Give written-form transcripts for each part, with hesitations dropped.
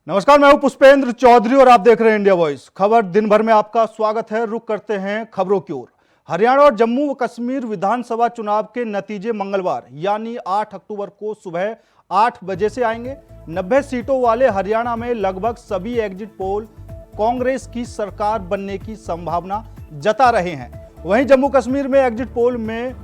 नमस्कार, मैं हूं पुष्पेंद्र चौधरी और आप देख रहे हैं इंडिया वॉइस खबर। दिन भर में आपका स्वागत है। रुक करते हैं खबरों की ओर। हरियाणा और जम्मू व कश्मीर विधानसभा चुनाव के नतीजे मंगलवार यानी 8 अक्टूबर को सुबह 8 बजे से आएंगे। 90 सीटों वाले हरियाणा में लगभग सभी एग्जिट पोल कांग्रेस की सरकार बनने की संभावना जता रहे हैं। वहीं जम्मू कश्मीर में एग्जिट पोल में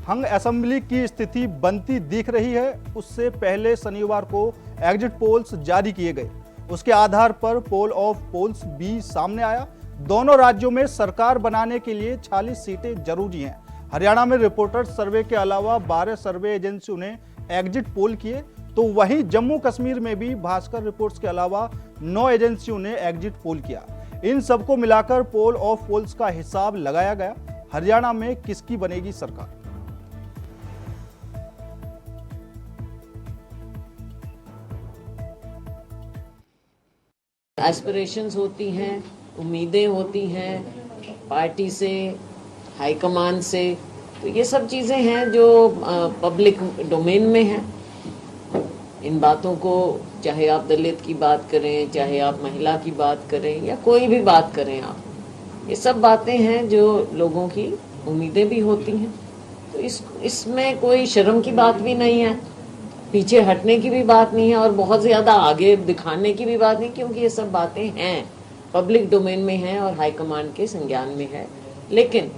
हंग असेंबली की स्थिति बनती दिख रही है। उससे पहले शनिवार को एग्जिट पोल्स जारी किए गए, उसके आधार पर पोल ऑफ पोल्स भी सामने आया। दोनों राज्यों में सरकार बनाने के लिए 46 सीटें जरूरी हैं। हरियाणा में रिपोर्टर्स सर्वे के अलावा 12 सर्वे एजेंसियों ने एग्जिट पोल किए, तो वहीं जम्मू कश्मीर में भी भास्कर रिपोर्ट्स के अलावा 9 एजेंसियों ने एग्जिट पोल किया। इन सबको मिलाकर पोल ऑफ पोल्स का हिसाब लगाया गया। हरियाणा में किसकी बनेगी सरकार? एस्पिरेशंस होती हैं, उम्मीदें होती हैं पार्टी से, हाईकमान से, तो ये सब चीज़ें हैं जो पब्लिक डोमेन में हैं। इन बातों को चाहे आप दलित की बात करें, चाहे आप महिला की बात करें या कोई भी बात करें आप, ये सब बातें हैं जो लोगों की उम्मीदें भी होती हैं। तो इसमें कोई शर्म की बात भी नहीं है, पीछे हटने की भी बात नहीं है और बहुत ज्यादा आगे दिखाने की भी बात नहीं, क्योंकि ये सब बातें हैं, पब्लिक डोमेन में हैं और हाईकमांड के संज्ञान में है। लेकिन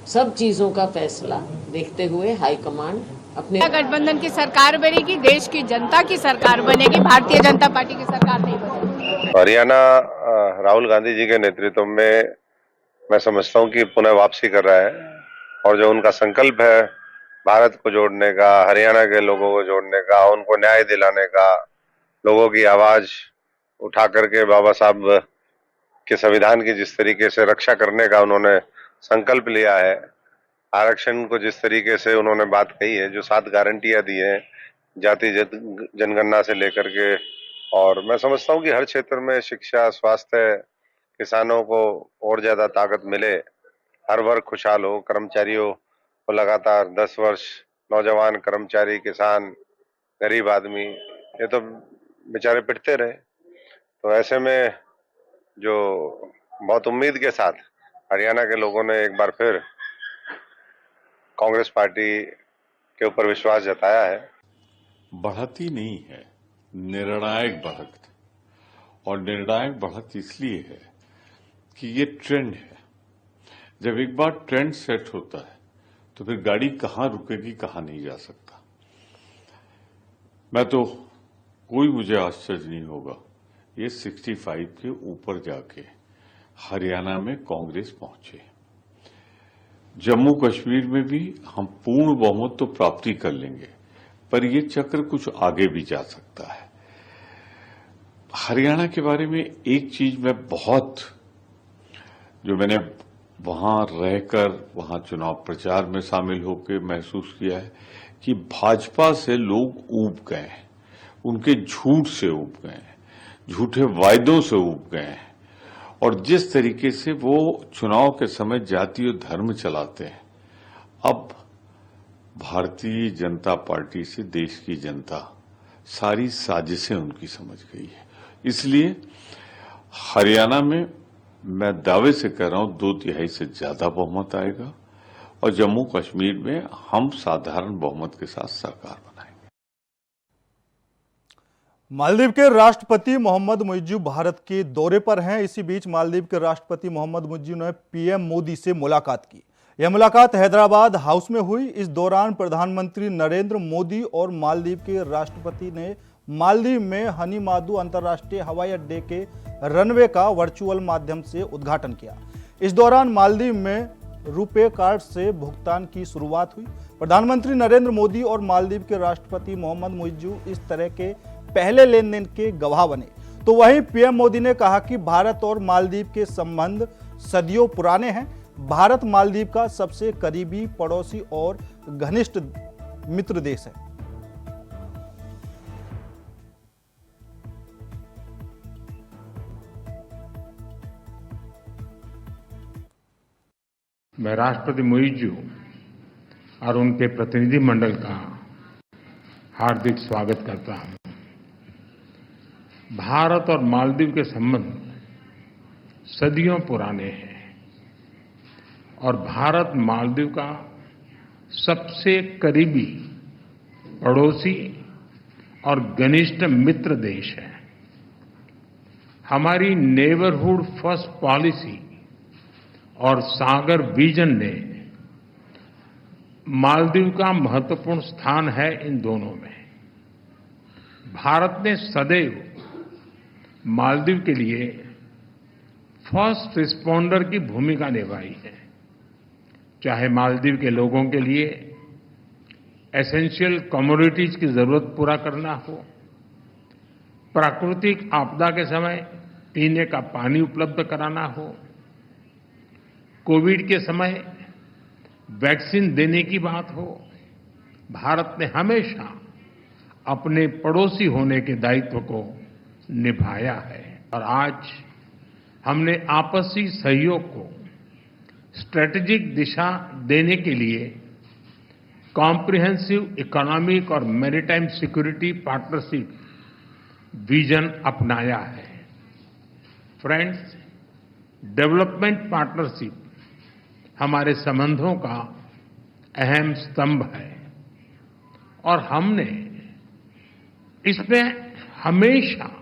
सब चीजों का फैसला देखते हुए हाईकमांड अपने गठबंधन की सरकार बनेगी, देश की जनता की सरकार बनेगी, भारतीय जनता पार्टी की सरकार नहीं बनेगी। हरियाणा राहुल गांधी जी के नेतृत्व में मैं समझता हूं कि पुनः वापसी कर रहा है और जो उनका संकल्प है भारत को जोड़ने का, हरियाणा के लोगों को जोड़ने का, उनको न्याय दिलाने का, लोगों की आवाज उठा करके बाबा साहब के संविधान की जिस तरीके से रक्षा करने का उन्होंने संकल्प लिया है, आरक्षण को जिस तरीके से उन्होंने बात कही है, जो 7 गारंटियां दी हैं जाति जनगणना से लेकर के, और मैं समझता हूं कि हर क्षेत्र में शिक्षा, स्वास्थ्य, किसानों को और ज्यादा ताकत मिले, हर वर्ग खुशहाल हो, कर्मचारियों को लगातार 10 वर्ष, नौजवान, कर्मचारी, किसान, गरीब आदमी, ये तो बेचारे पिटते रहे। तो ऐसे में जो बहुत उम्मीद के साथ हरियाणा के लोगों ने एक बार फिर कांग्रेस पार्टी के ऊपर विश्वास जताया है। बढ़त ही नहीं है, निर्णायक बढ़त। और निर्णायक बढ़त इसलिए है कि ये ट्रेंड है। जब एक बार ट्रेंड सेट होता है तो फिर गाड़ी कहां रुकेगी, कहां नहीं जा सकता। मैं तो कोई मुझे आश्चर्य नहीं होगा ये 65 के ऊपर जाके हरियाणा में कांग्रेस पहुंचे। जम्मू कश्मीर में भी हम पूर्ण बहुमत तो प्राप्ति कर लेंगे, पर ये चक्र कुछ आगे भी जा सकता है। हरियाणा के बारे में एक चीज मैं जो मैंने वहां रहकर, वहां चुनाव प्रचार में शामिल होकर महसूस किया है कि भाजपा से लोग ऊब गए हैं, उनके झूठ से ऊब गए हैं, झूठे वायदों से ऊब गए हैं, और जिस तरीके से वो चुनाव के समय जाति और धर्म चलाते हैं, अब भारतीय जनता पार्टी से देश की जनता सारी साजिशें उनकी समझ गई है। इसलिए हरियाणा में मैं दावे से कह रहा हूं 2/3 से ज्यादा बहुमत आएगा और जम्मू कश्मीर में हम साधारण बहुमत के साथ सरकार बनाएंगे। मालदीव के राष्ट्रपति मोहम्मद मुइज्जू भारत के दौरे पर हैं। इसी बीच मालदीव के राष्ट्रपति मोहम्मद मुइज्जू ने पीएम मोदी से मुलाकात की। यह मुलाकात हैदराबाद हाउस में हुई। इस दौरान प्रधानमंत्री नरेंद्र मोदी और मालदीव के राष्ट्रपति ने मालदीव में हनी मादू अंतर्राष्ट्रीय हवाई अड्डे के रनवे का वर्चुअल माध्यम से उद्घाटन किया। इस दौरान मालदीव में रुपे कार्ड से भुगतान की शुरुआत हुई। प्रधानमंत्री नरेंद्र मोदी और मालदीव के राष्ट्रपति मोहम्मद मुइज्जू इस तरह के पहले लेनदेन के गवाह बने। तो वहीं पीएम मोदी ने कहा कि भारत और मालदीव के संबंध सदियों पुराने हैं। भारत मालदीव का सबसे करीबी पड़ोसी और घनिष्ठ मित्र देश है। मैं राष्ट्रपति मुइज्जू और उनके प्रतिनिधि मंडल का हार्दिक स्वागत करता हूं। भारत और मालदीव के संबंध सदियों पुराने हैं और भारत मालदीव का सबसे करीबी पड़ोसी और घनिष्ठ मित्र देश है। हमारी नेबरहुड फर्स्ट पॉलिसी और सागर विजन ने मालदीव का महत्वपूर्ण स्थान है इन दोनों में। भारत ने सदैव मालदीव के लिए फर्स्ट रिस्पॉन्डर की भूमिका निभाई है, चाहे मालदीव के लोगों के लिए एसेंशियल कमोडिटीज की जरूरत पूरा करना हो, प्राकृतिक आपदा के समय पीने का पानी उपलब्ध कराना हो, कोविड के समय वैक्सीन देने की बात हो। भारत ने हमेशा अपने पड़ोसी होने के दायित्व को निभाया है और आज हमने आपसी सहयोग को स्ट्रेटेजिक दिशा देने के लिए कॉम्प्रिहेंसिव इकोनॉमिक और मैरीटाइम सिक्योरिटी पार्टनरशिप विजन अपनाया है। फ्रेंड्स, डेवलपमेंट पार्टनरशिप हमारे संबंधों का अहम स्तंभ है और हमने इसमें हमेशा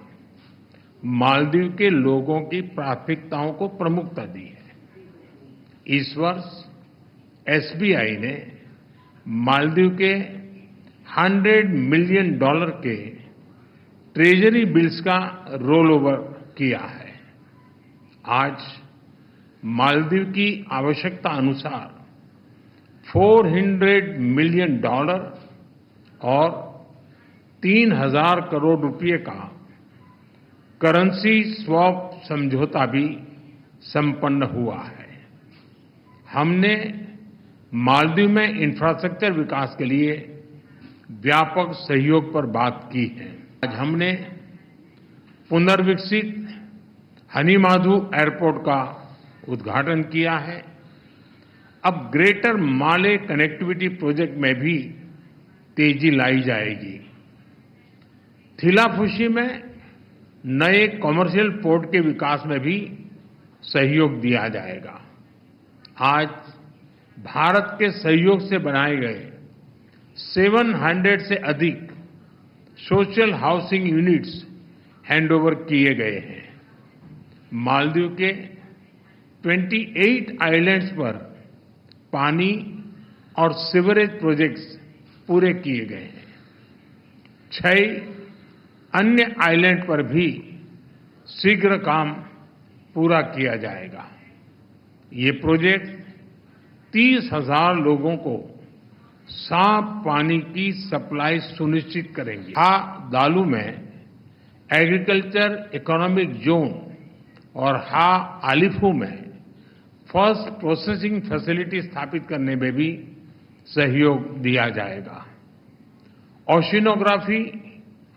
मालदीव के लोगों की प्राथमिकताओं को प्रमुखता दी है। इस वर्ष एसबीआई ने मालदीव के $100 मिलियन के ट्रेजरी बिल्स का रोल ओवर किया है। आज मालदीव की आवश्यकता अनुसार $400 मिलियन और 3,000 करोड़ रुपए का करेंसी स्वैप समझौता भी संपन्न हुआ है। हमने मालदीव में इंफ्रास्ट्रक्चर विकास के लिए व्यापक सहयोग पर बात की है। आज हमने पुनर्विकसित हनीमाधु एयरपोर्ट का उद्घाटन किया है। अब ग्रेटर माले कनेक्टिविटी प्रोजेक्ट में भी तेजी लाई जाएगी। थिलाफुशी में नए कमर्शियल पोर्ट के विकास में भी सहयोग दिया जाएगा। आज भारत के सहयोग से बनाए गए 700 से अधिक सोशल हाउसिंग यूनिट्स हैंडओवर किए गए हैं। मालदीव के 28 आइलैंड्स पर पानी और सीवरेज प्रोजेक्ट्स पूरे किए गए हैं। 6 अन्य आइलैंड पर भी शीघ्र काम पूरा किया जाएगा। ये प्रोजेक्ट 30,000 लोगों को साफ पानी की सप्लाई सुनिश्चित करेंगे। दालू में एग्रीकल्चर इकोनॉमिक जोन और आलिफू में फर्स्ट प्रोसेसिंग फैसिलिटी स्थापित करने में भी सहयोग दिया जाएगा। ओशिनोग्राफी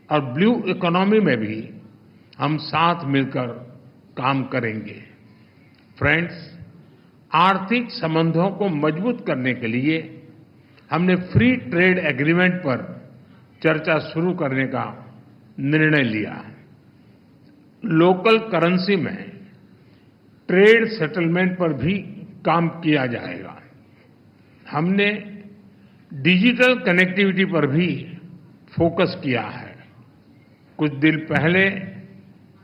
और ब्लू इकोनॉमी में भी हम साथ मिलकर काम करेंगे। फ्रेंड्स, आर्थिक संबंधों को मजबूत करने के लिए हमने फ्री ट्रेड एग्रीमेंट पर चर्चा शुरू करने का निर्णय लिया। लोकल करेंसी में ट्रेड सेटलमेंट पर भी काम किया जाएगा। हमने डिजिटल कनेक्टिविटी पर भी फोकस किया है। कुछ दिन पहले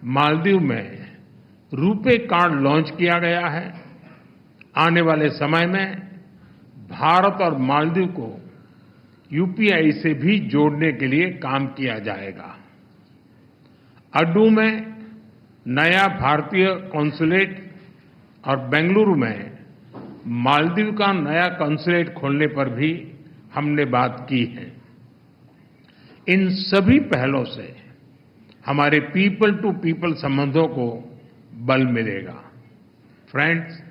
मालदीव में रुपे कार्ड लॉन्च किया गया है। आने वाले समय में भारत और मालदीव को यूपीआई से भी जोड़ने के लिए काम किया जाएगा। अड्डू में नया भारतीय कॉन्सुलेट और बेंगलुरु में मालदीव का नया कॉन्सुलेट खोलने पर भी हमने बात की है। इन सभी पहलों से हमारे पीपल टू पीपल संबंधों को बल मिलेगा। फ्रेंड्स,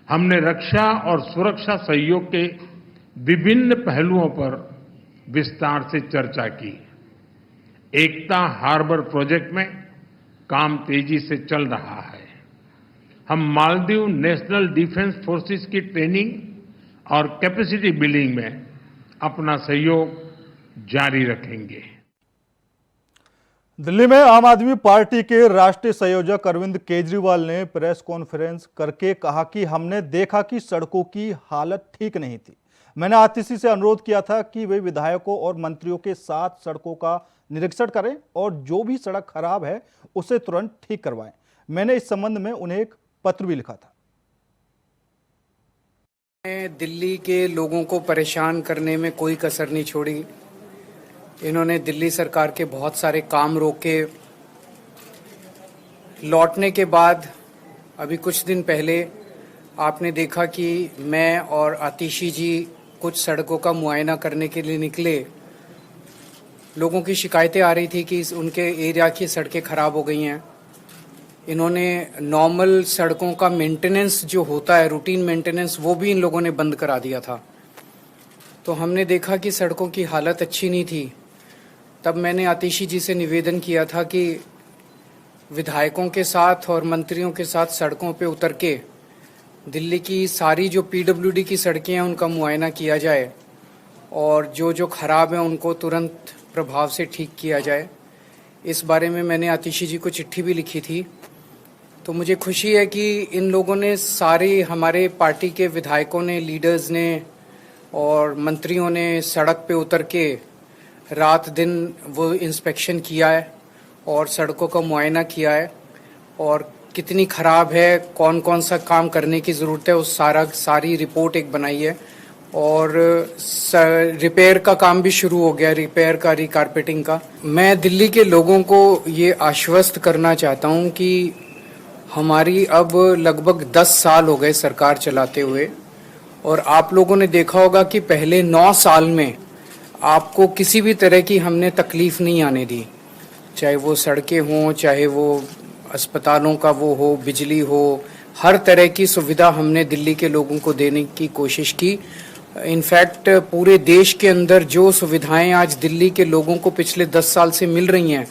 हमने रक्षा और सुरक्षा सहयोग के विभिन्न पहलुओं पर विस्तार से चर्चा की। एकता हार्बर प्रोजेक्ट में काम तेजी से चल रहा है। हम मालदीव नेशनल डिफेंस फोर्सेस की ट्रेनिंग और कैपेसिटी बिल्डिंग में अपना सहयोग जारी रखेंगे। दिल्ली में आम आदमी पार्टी के राष्ट्रीय संयोजक अरविंद केजरीवाल ने प्रेस कॉन्फ्रेंस करके कहा कि हमने देखा कि सड़कों की हालत ठीक नहीं थी। मैंने आतिशी से अनुरोध किया था कि वे विधायकों और मंत्रियों के साथ सड़कों का निरीक्षण करें और जो भी सड़क खराब है उसे तुरंत ठीक करवाएं। मैंने इस संबंध में उन्हें एक पत्र भी लिखा था। दिल्ली के लोगों को परेशान करने में कोई कसर नहीं छोड़ी। इन्होंने दिल्ली सरकार के बहुत सारे काम रोके। लौटने के बाद अभी कुछ दिन पहले आपने देखा कि मैं और आतिशी जी कुछ सड़कों का मुआयना करने के लिए निकले। लोगों की शिकायतें आ रही थी कि उनके एरिया की सड़कें खराब हो गई हैं। इन्होंने नॉर्मल सड़कों का मेंटेनेंस जो होता है, रूटीन मेंटेनेंस, वो भी इन लोगों ने बंद करा दिया था। तो हमने देखा कि सड़कों की हालत अच्छी नहीं थी। तब मैंने आतिशी जी से निवेदन किया था कि विधायकों के साथ और मंत्रियों के साथ सड़कों पे उतर के दिल्ली की सारी जो पीडब्ल्यूडी की सड़कें हैं उनका मुआयना किया जाए और जो खराब हैं उनको तुरंत प्रभाव से ठीक किया जाए। इस बारे में मैंने आतिशी जी को चिट्ठी भी लिखी थी। तो मुझे खुशी है कि इन लोगों ने, सारे हमारे पार्टी के विधायकों ने, लीडर्स ने और मंत्रियों ने सड़क पे उतर के रात दिन वो इंस्पेक्शन किया है और सड़कों का मुआयना किया है और कितनी खराब है, कौन कौन सा काम करने की ज़रूरत है, उस सारी रिपोर्ट एक बनाई है और रिपेयर का काम भी शुरू हो गया, रिपेयर का, रिकारपेटिंग का। मैं दिल्ली के लोगों को ये आश्वस्त करना चाहता हूँ कि हमारी अब लगभग 10 साल हो गए सरकार चलाते हुए और आप लोगों ने देखा होगा कि पहले 9 साल में आपको किसी भी तरह की हमने तकलीफ नहीं आने दी, चाहे वो सड़कें हों, चाहे वो अस्पतालों का वो हो, बिजली हो, हर तरह की सुविधा हमने दिल्ली के लोगों को देने की कोशिश की। इनफैक्ट पूरे देश के अंदर जो सुविधाएं आज दिल्ली के लोगों को पिछले 10 साल से मिल रही हैं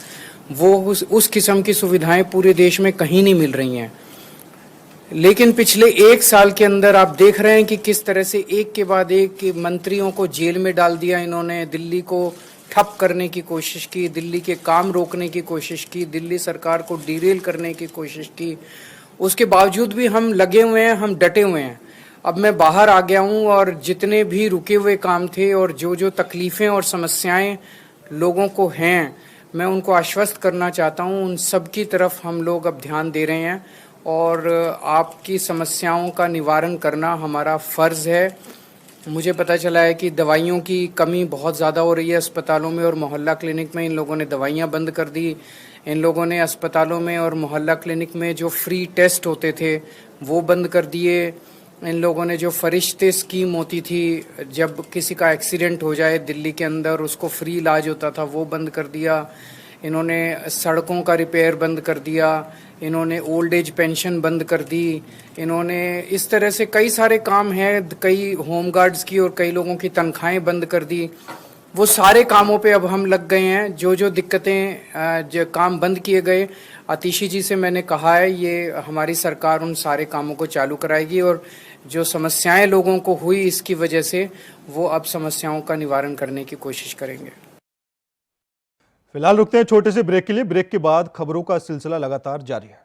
वो उस किस्म की सुविधाएं पूरे देश में कहीं नहीं मिल रही हैं। लेकिन पिछले 1 साल के अंदर आप देख रहे हैं कि किस तरह से एक के बाद एक मंत्रियों को जेल में डाल दिया इन्होंने, दिल्ली को ठप करने की कोशिश की, दिल्ली के काम रोकने की कोशिश की, दिल्ली सरकार को डीरेल करने की कोशिश की। उसके बावजूद भी हम लगे हुए हैं, हम डटे हुए हैं। अब मैं बाहर आ गया हूं और जितने भी रुके हुए काम थे और जो तकलीफें और समस्याएं लोगों को हैं, मैं उनको आश्वस्त करना चाहता हूं। उन सब की तरफ हम लोग अब ध्यान दे रहे हैं और आपकी समस्याओं का निवारण करना हमारा फ़र्ज़ है। मुझे पता चला है कि दवाइयों की कमी बहुत ज़्यादा हो रही है अस्पतालों में और मोहल्ला क्लिनिक में। इन लोगों ने दवाइयाँ बंद कर दी। इन लोगों ने अस्पतालों में और मोहल्ला क्लिनिक में जो फ्री टेस्ट होते थे वो बंद कर दिए। इन लोगों ने जो फरिश्ते स्कीम होती थी, जब किसी का एक्सीडेंट हो जाए दिल्ली के अंदर उसको फ्री इलाज होता था, वो बंद कर दिया। इन्होंने सड़कों का रिपेयर बंद कर दिया। इन्होंने ओल्ड एज पेंशन बंद कर दी। इन्होंने इस तरह से कई सारे काम हैं, कई होम गार्ड्स की और कई लोगों की तनख्वाहें बंद कर दी। वो सारे कामों पे अब हम लग गए हैं। जो दिक्कतें जो काम बंद किए गए, आतिशी जी से मैंने कहा है ये हमारी सरकार उन सारे कामों को चालू कराएगी और जो समस्याएं लोगों को हुई इसकी वजह से वो अब समस्याओं का निवारण करने की कोशिश करेंगे। फिलहाल रुकते हैं छोटे से ब्रेक के लिए। ब्रेक के बाद खबरों का सिलसिला लगातार जारी है।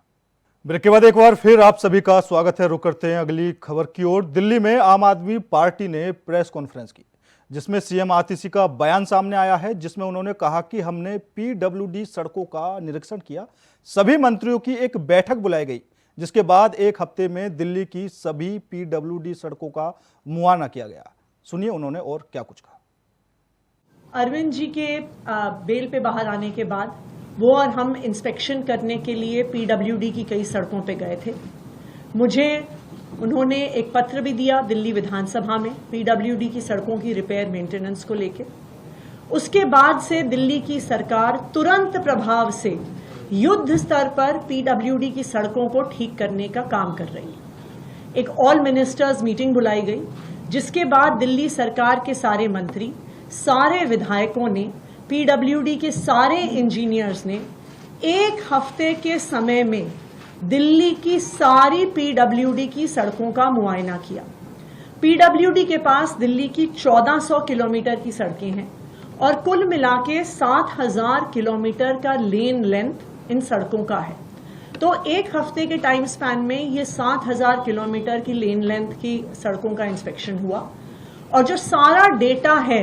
ब्रेक के बाद एक बार फिर आप सभी का स्वागत है। रुक करते हैं अगली खबर की ओर। दिल्ली में आम आदमी पार्टी ने प्रेस कॉन्फ्रेंस की जिसमें सीएम आतिशी का बयान सामने आया है, जिसमें उन्होंने कहा कि हमने पीडब्ल्यूडी सड़कों का निरीक्षण किया। सभी मंत्रियों की एक बैठक बुलाई गई जिसके बाद 1 हफ्ते में दिल्ली की सभी पीडब्ल्यूडी सड़कों का मुआयना किया गया। सुनिए उन्होंने और क्या कुछ कहा। अरविंद जी के बेल पे बाहर आने के बाद वो और हम इंस्पेक्शन करने के लिए पीडब्ल्यूडी की कई सड़कों पे गए थे। मुझे उन्होंने एक पत्र भी दिया दिल्ली विधानसभा में पीडब्ल्यूडी की सड़कों की रिपेयर मेंटेनेंस को लेकर। उसके बाद से दिल्ली की सरकार तुरंत प्रभाव से युद्ध स्तर पर पीडब्ल्यूडी की सड़कों को ठीक करने का काम कर रही है। एक ऑल मिनिस्टर्स मीटिंग बुलाई गई जिसके बाद दिल्ली सरकार के सारे मंत्री, सारे विधायकों ने, पीडब्ल्यूडी के सारे इंजीनियर्स ने 1 हफ्ते के समय में दिल्ली की सारी पीडब्ल्यूडी की सड़कों का मुआयना किया। पीडब्ल्यूडी के पास दिल्ली की 1400 किलोमीटर की सड़कें हैं और कुल मिला के 7,000 किलोमीटर का लेन लेंथ इन सड़कों का है। तो एक हफ्ते के टाइम स्पैन में ये 7,000 किलोमीटर की लेन लेंथ की सड़कों का इंस्पेक्शन हुआ और जो सारा डेटा है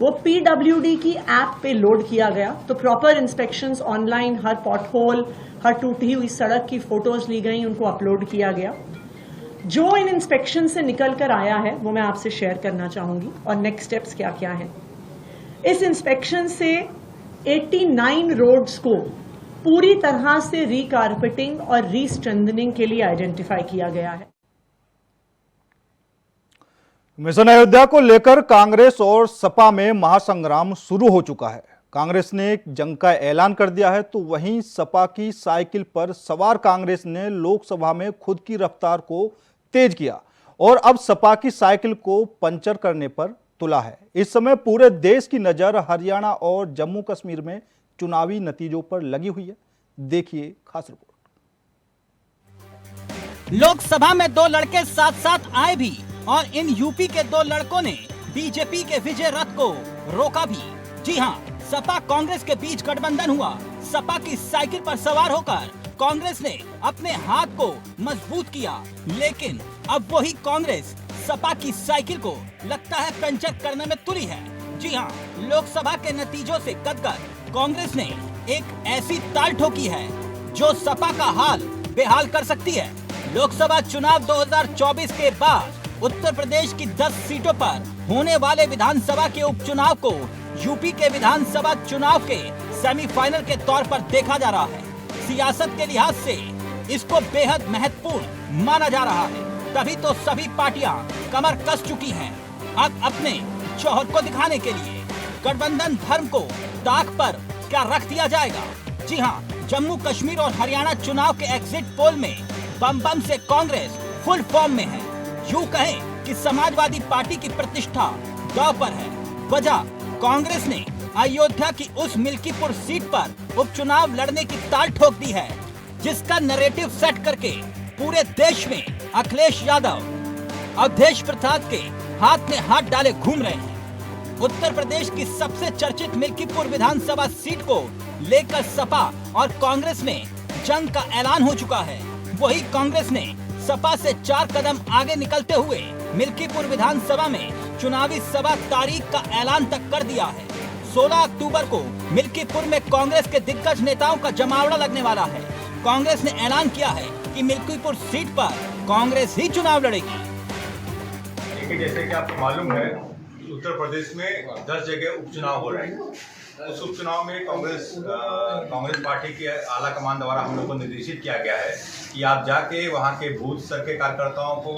वो पीडब्ल्यूडी की ऐप पे लोड किया गया। तो प्रॉपर इंस्पेक्शंस ऑनलाइन, हर पॉटहोल, हर टूटी हुई सड़क की फोटोज ली गई, उनको अपलोड किया गया। जो इन इंस्पेक्शन से निकल कर आया है वो मैं आपसे शेयर करना चाहूंगी और नेक्स्ट स्टेप्स क्या क्या हैं। इस इंस्पेक्शन से 89 रोड्स को पूरी तरह से रीकारपेटिंग और रीस्ट्रेंथनिंग के लिए आइडेंटिफाई किया गया है। मिशन अयोध्या को लेकर कांग्रेस और सपा में महासंग्राम शुरू हो चुका है। कांग्रेस ने एक जंग का ऐलान कर दिया है तो वहीं सपा की साइकिल पर सवार कांग्रेस ने लोकसभा में खुद की रफ्तार को तेज किया और अब सपा की साइकिल को पंचर करने पर तुला है। इस समय पूरे देश की नजर हरियाणा और जम्मू कश्मीर में चुनावी नतीजों पर लगी हुई है। देखिए खास रिपोर्ट। लोकसभा में दो लड़के साथ साथ आए भी और इन यूपी के दो लड़कों ने बीजेपी के विजय रथ को रोका भी। जी हां, सपा कांग्रेस के बीच गठबंधन हुआ। सपा की साइकिल पर सवार होकर कांग्रेस ने अपने हाथ को मजबूत किया, लेकिन अब वही कांग्रेस सपा की साइकिल को लगता है पंचर करने में तुली है। जी हां, लोकसभा के नतीजों से गदगद कांग्रेस ने एक ऐसी ताल ठोकी है जो सपा का हाल बेहाल कर सकती है। लोकसभा चुनाव 2024 के बाद उत्तर प्रदेश की 10 सीटों पर होने वाले विधानसभा के उपचुनाव को यूपी के विधानसभा चुनाव के सेमीफाइनल के तौर पर देखा जा रहा है। सियासत के लिहाज से इसको बेहद महत्वपूर्ण माना जा रहा है। तभी तो सभी पार्टियां कमर कस चुकी हैं। अब अपने जौहर को दिखाने के लिए गठबंधन धर्म को ताक पर क्या रख दिया जाएगा। जी हां, जम्मू कश्मीर और हरियाणा चुनाव के एग्जिट पोल में बम बम से कांग्रेस फुल फॉर्म में है। यूं कहें कि समाजवादी पार्टी की प्रतिष्ठा दांव पर है। वजह कांग्रेस ने अयोध्या की उस मिल्कीपुर सीट पर उपचुनाव लड़ने की ताल ठोक दी है, जिसका नैरेटिव सेट करके पूरे देश में अखिलेश यादव अवधेश प्रसाद के हाथ में हाथ डाले घूम रहे हैं। उत्तर प्रदेश की सबसे चर्चित मिल्कीपुर विधानसभा सीट को लेकर सपा और कांग्रेस में जंग का ऐलान हो चुका है। वही कांग्रेस ने सपा से 4 कदम आगे निकलते हुए मिल्कीपुर विधानसभा में चुनावी सभा तारीख का ऐलान तक कर दिया है। 16 अक्टूबर को मिल्कीपुर में कांग्रेस के दिग्गज नेताओं का जमावड़ा लगने वाला है। कांग्रेस ने ऐलान किया है कि मिल्कीपुर सीट पर कांग्रेस ही चुनाव लड़ेगी। देखिए, जैसे कि आपको मालूम है, उत्तर प्रदेश में 10 जगह उपचुनाव हो रहे हैं। उस उपचुनाव में कांग्रेस पार्टी के आला कमान द्वारा हम लोग को निर्देशित किया गया है कि आप जाके वहाँ के बूथ स्तर के कार्यकर्ताओं को,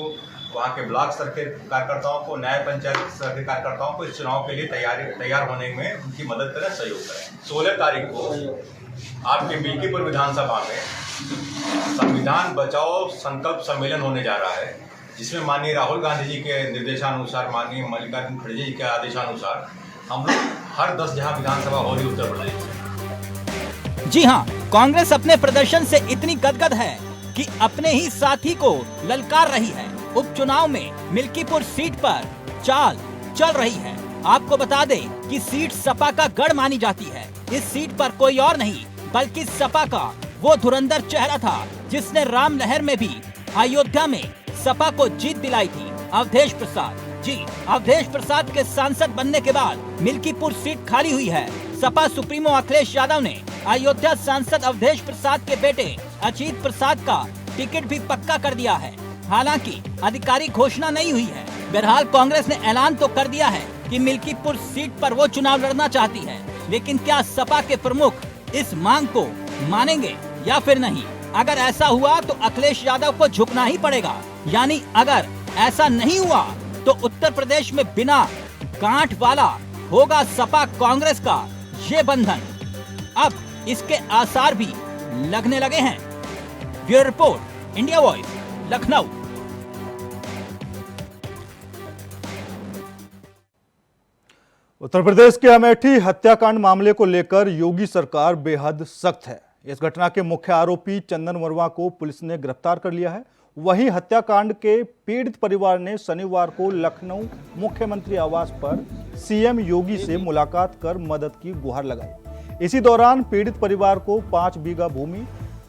वहाँ के ब्लॉक स्तर के कार्यकर्ताओं को, न्याय पंचायत स्तर के कार्यकर्ताओं को इस चुनाव के लिए तैयार होने में उनकी मदद करें, सहयोग करें। 16 तारीख को आपके मिल्कीपुर विधानसभा में संविधान बचाओ संकल्प सम्मेलन होने जा रहा है, जिसमें माननीय राहुल गांधी जी के निर्देशानुसार, माननीय मल्लिकार्जुन खड़गे जी के आदेशानुसार हम लोग हर 10 जहां विधानसभा हो रही उत्तर प्रदेश। जी हां, कांग्रेस अपने प्रदर्शन से इतनी गदगद है कि अपने ही साथी को ललकार रही है। उपचुनाव में मिल्कीपुर सीट पर चाल चल रही है। आपको बता दें कि सीट सपा का गढ़ मानी जाती है। इस सीट पर कोई और नहीं बल्कि सपा का वो धुरंधर चेहरा था जिसने राम लहर में भी अयोध्या में सपा को जीत दिलाई थी, अवधेश प्रसाद। जी, अवधेश प्रसाद के सांसद बनने के बाद मिल्कीपुर सीट खाली हुई है। सपा सुप्रीमो अखिलेश यादव ने अयोध्या सांसद अवधेश प्रसाद के बेटे अजीत प्रसाद का टिकट भी पक्का कर दिया है। हालांकि आधिकारिक घोषणा नहीं हुई है। बहरहाल कांग्रेस ने ऐलान तो कर दिया है कि मिल्कीपुर सीट पर वो चुनाव लड़ना चाहती है, लेकिन क्या सपा के प्रमुख इस मांग को मानेंगे या फिर नहीं? अगर ऐसा हुआ तो अखिलेश यादव को झुकना ही पड़ेगा। यानी अगर ऐसा नहीं हुआ तो उत्तर प्रदेश में बिना गांठ वाला होगा सपा कांग्रेस का ये बंधन। अब इसके आसार भी लगने लगे हैं। Bureau report, India voice, Lucknow. Uttar Pradesh के अमेठी हत्याकांड मामले को लेकर योगी सरकार बेहद सख्त है। इस घटना के मुख्य आरोपी चंदन वर्मा को पुलिस ने गिरफ्तार कर लिया है। वहीं हत्याकांड के पीड़ित परिवार ने शनिवार को लखनऊ मुख्यमंत्री आवास पर सीएम योगी से मुलाकात कर मदद की गुहार लगाई। इसी दौरान पीड़ित परिवार को 5 बीघा भूमि,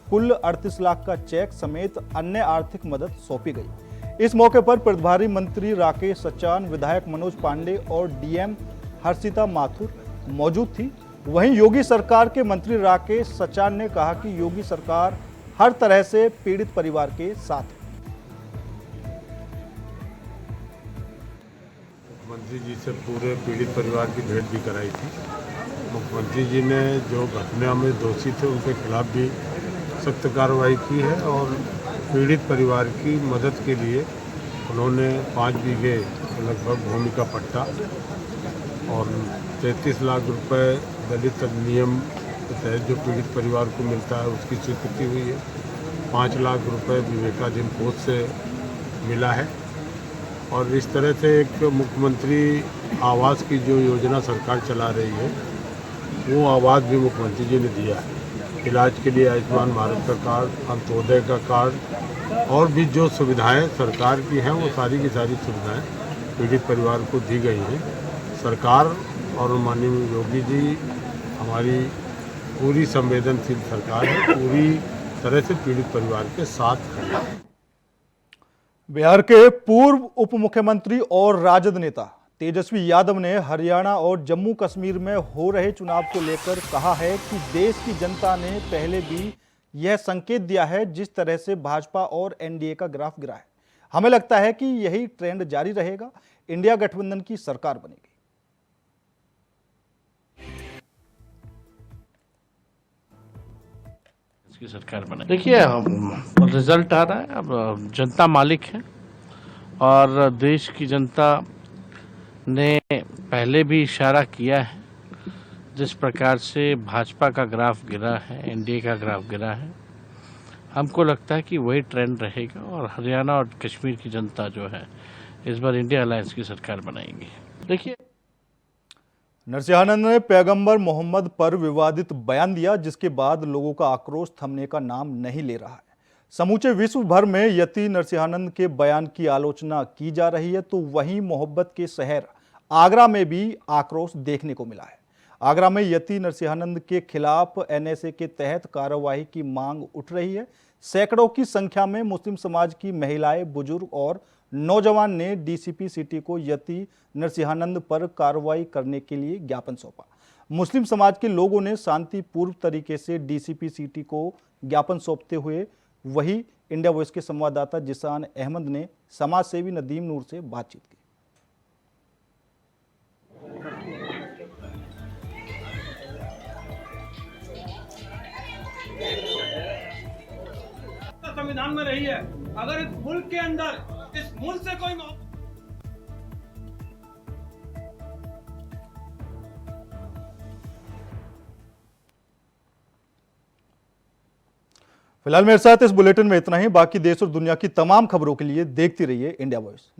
कुल 38 लाख का चेक समेत अन्य आर्थिक मदद सौंपी गई। इस मौके पर प्रभारी मंत्री राकेश सचान, विधायक मनोज पांडे और डीएम हर्षिता माथुर मौजूद थी। वहीं योगी सरकार के मंत्री राकेश सचान ने कहा कि योगी सरकार हर तरह से पीड़ित परिवार के साथ है। मुख्यमंत्री जी से पूरे पीड़ित परिवार की भेंट भी कराई थी। मुख्यमंत्री जी ने जो घटना में दोषी थे उनके खिलाफ भी सख्त कार्रवाई की है और पीड़ित परिवार की मदद के लिए उन्होंने 5 बीघे लगभग भूमि का पट्टा और 33 लाख रुपए दलित अधिनियम के तहत जो पीड़ित परिवार को मिलता है उसकी स्वीकृति हुई है। 5 लाख रुपए विवेकाधीन कोष से मिला है और इस तरह से एक मुख्यमंत्री आवास की जो योजना सरकार चला रही है वो आवास भी मुख्यमंत्री जी ने दिया है। इलाज के लिए आयुष्मान भारत का कार्ड, अंत्योदय का कार्ड और भी जो सुविधाएं सरकार की हैं वो सारी की सारी सुविधाएं पीड़ित परिवार को दी गई हैं। सरकार और माननीय योगी जी हमारी पूरी संवेदनशील सरकार है, पूरी तरह से पीड़ित परिवार के साथ खड़ी है। बिहार के पूर्व उप मुख्यमंत्री और राजद नेता तेजस्वी यादव ने हरियाणा और जम्मू कश्मीर में हो रहे चुनाव को लेकर कहा है कि देश की जनता ने पहले भी यह संकेत दिया है जिस तरह से भाजपा और एनडीए का ग्राफ गिरा है। हमें लगता है कि यही ट्रेंड जारी रहेगा, इंडिया गठबंधन की सरकार बनेगी। की सरकार बने। देखिए रिजल्ट आ रहा है, अब जनता मालिक है और देश की जनता ने पहले भी इशारा किया है जिस प्रकार से भाजपा का ग्राफ गिरा है, एनडीए का ग्राफ गिरा है। हमको लगता है कि वही ट्रेंड रहेगा और हरियाणा और कश्मीर की जनता जो है इस बार इंडिया अलायंस की सरकार बनाएगी। देखिए नरसिंहानंद ने पैगंबर मोहम्मद पर विवादित बयान दिया जिसके बाद लोगों का आक्रोश थमने का नाम नहीं ले रहा है। समूचे विश्व भर में यति नरसिंहानंद के बयान की आलोचना की जा रही है तो वहीं मोहब्बत के शहर आगरा में भी आक्रोश देखने को मिला है। आगरा में यति नरसिंहानंद के खिलाफ एनएसए के तहत कार्रवाई की मांग उठ रही है। सैकड़ों की संख्या में मुस्लिम समाज की महिलाएं, बुजुर्ग और नौजवान ने डीसीपी सिटी को यति नरसिंहानंद पर कार्रवाई करने के लिए ज्ञापन सौंपा। मुस्लिम समाज के लोगों ने शांतिपूर्ण तरीके से डीसीपी सिटी को ज्ञापन सौंपते हुए वही इंडिया वॉइस के संवाददाता जिसान अहमद ने समाज सेवी नदीम नूर से बातचीत की। संविधान में रही है, अगर इस मुल्क के अंदर इस मुल्क से कोई फिलहाल मेरे साथ इस बुलेटिन में इतना ही। बाकी देश और दुनिया की तमाम खबरों के लिए देखते रहिए इंडिया वॉइस।